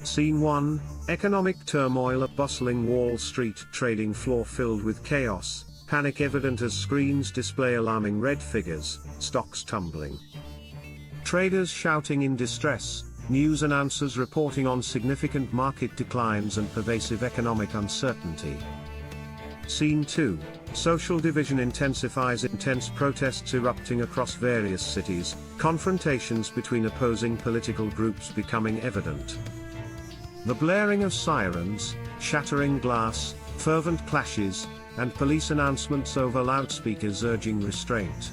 Scene 1, economic turmoil at bustling Wall Street trading floor filled with chaos, panic evident as screens display alarming red figures, stocks tumbling. Traders shouting in distress, news announcers reporting on significant market declines and pervasive economic uncertainty. Scene 2, social division intensifies, intense protests erupting across various cities, confrontations between opposing political groups becoming evident. The blaring of sirens, shattering glass, fervent clashes, and police announcements over loudspeakers urging restraint.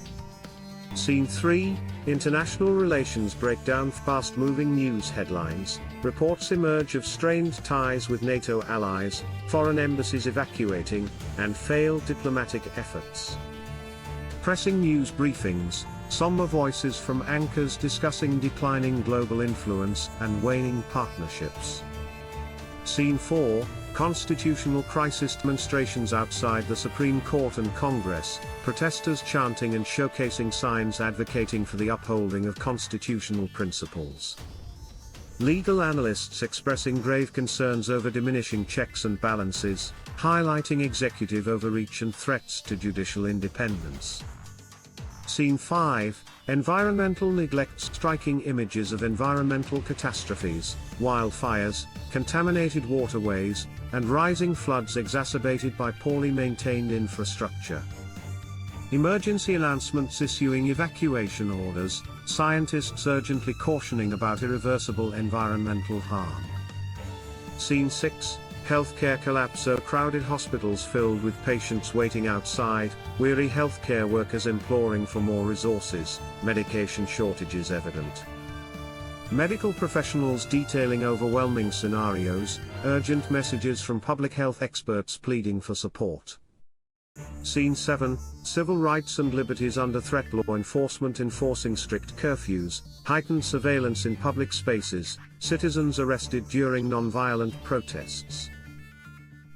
Scene 3, international relations break down, fast-moving news headlines, reports emerge of strained ties with NATO allies, foreign embassies evacuating, and failed diplomatic efforts. Pressing news briefings, somber voices from anchors discussing declining global influence and waning partnerships. Scene 4, constitutional crisis, demonstrations outside the Supreme Court and Congress, protesters chanting and showcasing signs advocating for the upholding of constitutional principles. Legal analysts expressing grave concerns over diminishing checks and balances, highlighting executive overreach and threats to judicial independence. Scene 5, environmental neglect, striking images of environmental catastrophes, wildfires, contaminated waterways, and rising floods exacerbated by poorly maintained infrastructure. Emergency announcements issuing evacuation orders, scientists urgently cautioning about irreversible environmental harm. Scene 6, healthcare collapse, crowded hospitals filled with patients waiting outside, weary healthcare workers imploring for more resources, medication shortages evident. Medical professionals detailing overwhelming scenarios, urgent messages from public health experts pleading for support. Scene 7, civil rights and liberties under threat, law enforcement enforcing strict curfews, heightened surveillance in public spaces, citizens arrested during non-violent protests.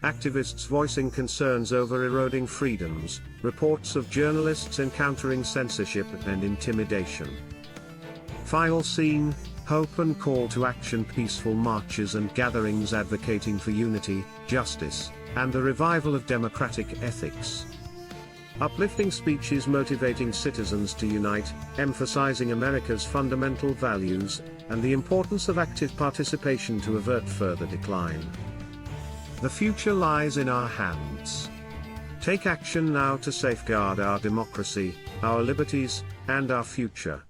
Activists voicing concerns over eroding freedoms, reports of journalists encountering censorship and intimidation. Final scene, hope and call to action, peaceful marches and gatherings advocating for unity, justice, and the revival of democratic ethics. Uplifting speeches motivating citizens to unite, emphasizing America's fundamental values, and the importance of active participation to avert further decline. The future lies in our hands. Take action now to safeguard our democracy, our liberties, and our future.